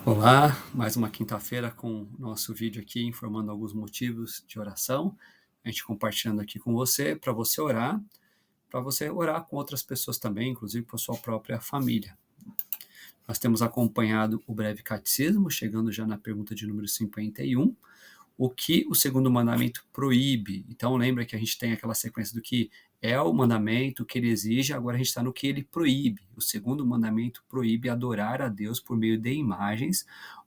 Olá, mais uma quinta-feira com o nosso vídeo aqui informando alguns motivos de oração. A gente compartilhando aqui com você, para você orar com outras pessoas também, inclusive com a sua própria família. Nós temos acompanhado o breve catecismo, chegando já na pergunta de número 51, o que o segundo mandamento proíbe. Então lembra que a gente tem aquela sequência do que é o mandamento, o que ele exige, agora a gente está no que ele proíbe. O segundo mandamento proíbe adorar a Deus por meio de imagens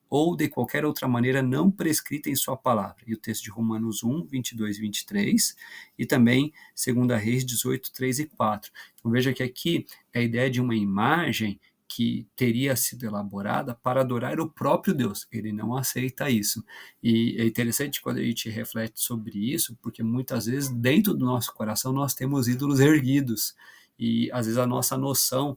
ou de qualquer outra maneira não prescrita em sua palavra. E o texto de Romanos 1, 22 e 23, e também 2 Reis 18, 3 e 4. Então veja que aqui é a ideia de uma imagem que teria sido elaborada para adorar o próprio Deus. Ele não aceita isso. E é interessante quando a gente reflete sobre isso, porque muitas vezes dentro do nosso coração nós temos ídolos erguidos, e às vezes a nossa noção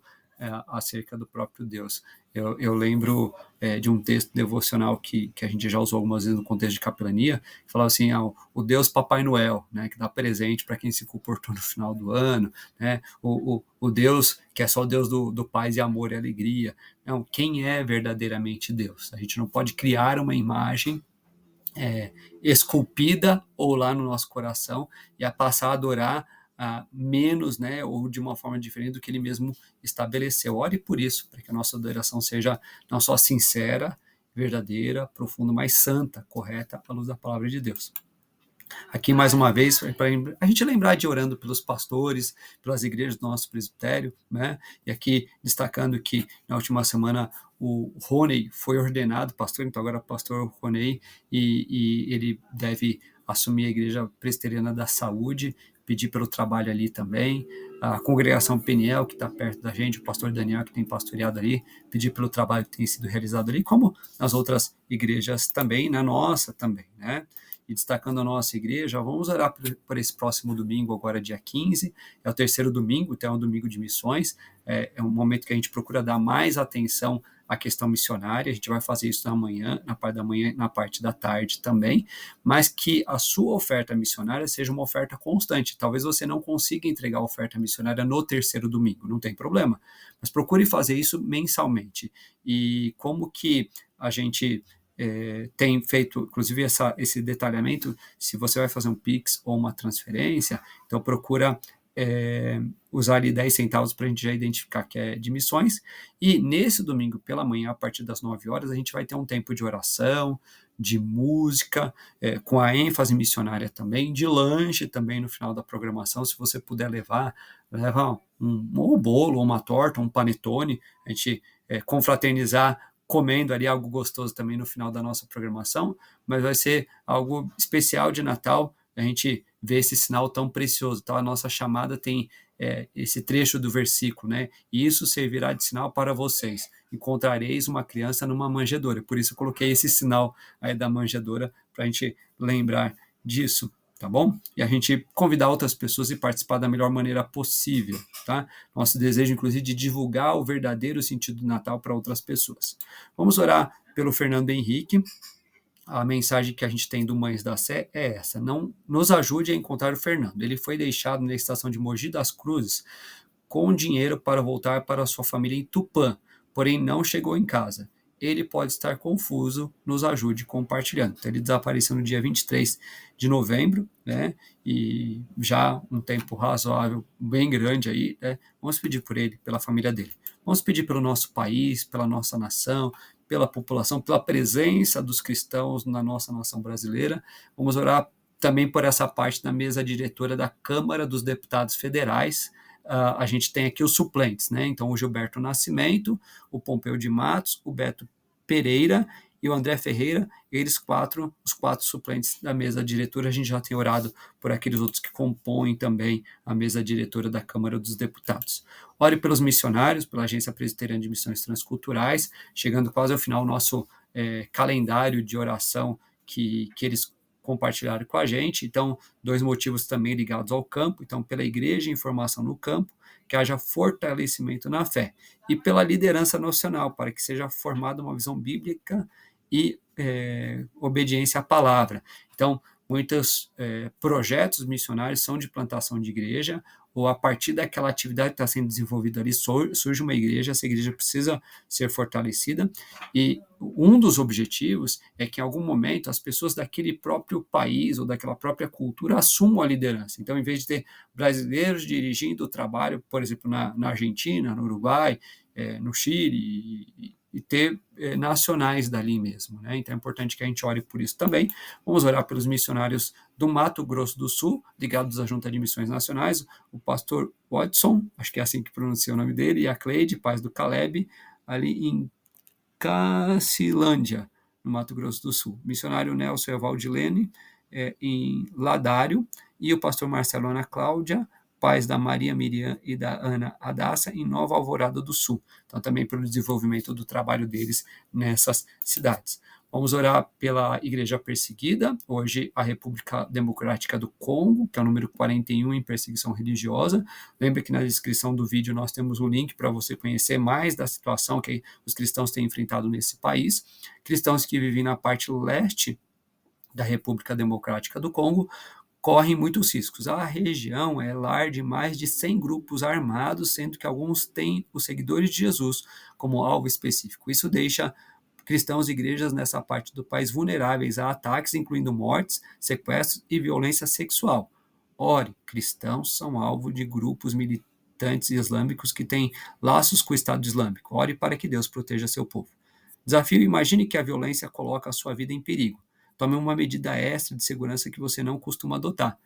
acerca do próprio Deus. Eu lembro de um texto devocional que a gente já usou algumas vezes no contexto de capelania, que falava assim, o Deus Papai Noel, né, que dá presente para quem se comportou no final do ano, né, o Deus que é só o Deus do paz e amor e alegria. Não, quem é verdadeiramente Deus? A gente não pode criar uma imagem esculpida ou lá no nosso coração e a passar a adorar menos, né, ou de uma forma diferente do que ele mesmo estabeleceu. Ore por isso, para que a nossa adoração seja não só sincera, verdadeira, profunda, mas santa, correta, à luz da palavra de Deus. Aqui, mais uma vez, para a gente lembrar de orando pelos pastores, pelas igrejas do nosso presbitério, né? E aqui destacando que na última semana o Rony foi ordenado pastor, então agora pastor Rony, e ele deve assumir a igreja presbiteriana da saúde, pedir pelo trabalho ali também. A congregação Peniel, que está perto da gente, o pastor Daniel, que tem pastoreado ali, pedir pelo trabalho que tem sido realizado ali, como nas outras igrejas também, na nossa também, né? E destacando a nossa igreja, vamos orar por esse próximo domingo, agora dia 15, é o terceiro domingo, então é um domingo de missões, é um momento que a gente procura dar mais atenção à questão missionária, a gente vai fazer isso na manhã, na parte da manhã, na parte da tarde também, mas que a sua oferta missionária seja uma oferta constante. Talvez você não consiga entregar a oferta missionária no terceiro domingo, não tem problema, mas procure fazer isso mensalmente. E como que a gente tem feito, inclusive, esse detalhamento, se você vai fazer um Pix ou uma transferência, então procura usar ali 10 centavos para a gente já identificar que é de missões, e nesse domingo pela manhã, a partir das 9 horas, a gente vai ter um tempo de oração, de música, com a ênfase missionária também, de lanche também no final da programação, se você puder leva um bolo, uma torta, um panetone, a gente confraternizar comendo ali algo gostoso também no final da nossa programação, mas vai ser algo especial de Natal, a gente vê esse sinal tão precioso. Então, a nossa chamada tem esse trecho do versículo, né? E isso servirá de sinal para vocês. Encontrareis uma criança numa manjedoura. Por isso eu coloquei esse sinal aí da manjedoura, para a gente lembrar disso, tá bom? E a gente convidar outras pessoas e participar da melhor maneira possível, tá? Nosso desejo, inclusive, de divulgar o verdadeiro sentido do Natal para outras pessoas. Vamos orar pelo Fernando Henrique. A mensagem que a gente tem do Mães da Sé é essa: não nos ajude a encontrar o Fernando. Ele foi deixado na estação de Mogi das Cruzes com dinheiro para voltar para sua família em Tupã, porém não chegou em casa. Ele pode estar confuso, nos ajude compartilhando. Então, ele desapareceu no dia 23 de novembro, né? E já um tempo razoável, bem grande aí, né? Vamos pedir por ele, pela família dele. Vamos pedir pelo nosso país, pela nossa nação, pela população, pela presença dos cristãos na nossa nação brasileira. Vamos orar também por essa parte da mesa diretora da Câmara dos Deputados Federais. A gente tem aqui os suplentes, né? Então, o Gilberto Nascimento, o Pompeu de Matos, o Beto Pereira e o André Ferreira, eles quatro, os quatro suplentes da mesa diretora. A gente já tem orado por aqueles outros que compõem também a mesa diretora da Câmara dos Deputados. Ore pelos missionários, pela Agência Presbiteriana de Missões Transculturais, chegando quase ao final nosso calendário de oração que eles compartilharam com a gente. Então, 2 motivos também ligados ao campo. Então, pela igreja em formação no campo, que haja fortalecimento na fé. E pela liderança nacional, para que seja formada uma visão bíblica e obediência à palavra. Então, muitos projetos missionários são de plantação de igreja. ou a partir daquela atividade que está sendo desenvolvida ali, surge uma igreja, essa igreja precisa ser fortalecida, e um dos objetivos é que em algum momento as pessoas daquele próprio país ou daquela própria cultura assumam a liderança. Então, em vez de ter brasileiros dirigindo o trabalho, por exemplo, na Argentina, no Uruguai, no Chile, e ter nacionais dali mesmo, né? Então é importante que a gente ore por isso também. Vamos orar pelos missionários do Mato Grosso do Sul, ligados à Junta de Missões Nacionais, o pastor Watson, acho que é assim que pronuncia o nome dele, e a Cleide, pais do Caleb, ali em Cacilândia, no Mato Grosso do Sul. Missionário Nelson Evaldilene, em Ladário, e o pastor Marcelo Ana Cláudia, pais da Maria Miriam e da Ana Adassa, em Nova Alvorada do Sul. Então, também pelo desenvolvimento do trabalho deles nessas cidades. Vamos orar pela igreja perseguida, hoje a República Democrática do Congo, que é o número 41 em perseguição religiosa. Lembre que na descrição do vídeo nós temos um link para você conhecer mais da situação que os cristãos têm enfrentado nesse país. Cristãos que vivem na parte leste da República Democrática do Congo correm muitos riscos. A região é lar de mais de 100 grupos armados, sendo que alguns têm os seguidores de Jesus como alvo específico. Isso deixa cristãos e igrejas nessa parte do país vulneráveis a ataques, incluindo mortes, sequestros e violência sexual. Ore, cristãos são alvo de grupos militantes islâmicos que têm laços com o Estado Islâmico. Ore para que Deus proteja seu povo. Desafio: imagine que a violência coloca a sua vida em perigo. Tome uma medida extra de segurança que você não costuma adotar.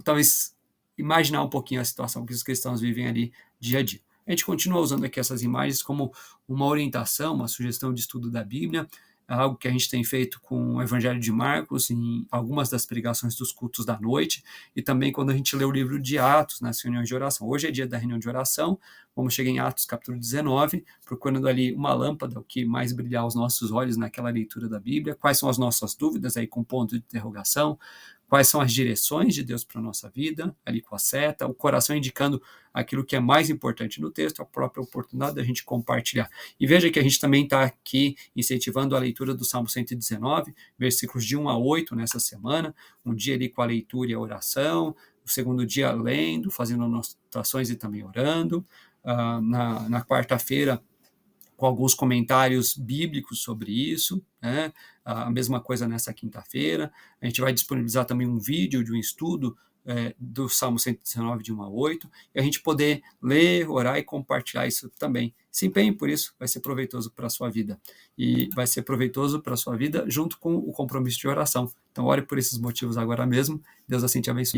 Talvez imaginar um pouquinho a situação que os cristãos vivem ali dia a dia. A gente continua usando aqui essas imagens como uma orientação, uma sugestão de estudo da Bíblia, algo que a gente tem feito com o Evangelho de Marcos, em algumas das pregações dos cultos da noite, e também quando a gente lê o livro de Atos, nas reuniões de oração. Hoje é dia da reunião de oração, vamos chegar em Atos capítulo 19, procurando ali uma lâmpada, o que mais brilhar os nossos olhos naquela leitura da Bíblia, quais são as nossas dúvidas aí com ponto de interrogação, quais são as direções de Deus para a nossa vida, ali com a seta, o coração indicando aquilo que é mais importante no texto, a própria oportunidade da gente compartilhar. E veja que a gente também está aqui incentivando a leitura do Salmo 119, versículos de 1 a 8 nessa semana, um dia ali com a leitura e a oração, o segundo dia lendo, fazendo anotações e também orando, na quarta-feira com alguns comentários bíblicos sobre isso, né? A mesma coisa nessa quinta-feira. A gente vai disponibilizar também um vídeo de um estudo do Salmo 119, de 1 a 8, e a gente poder ler, orar e compartilhar isso também. Se empenhe por isso, vai ser proveitoso para a sua vida. E vai ser proveitoso para a sua vida junto com o compromisso de oração. Então, ore por esses motivos agora mesmo. Deus assim te abençoe.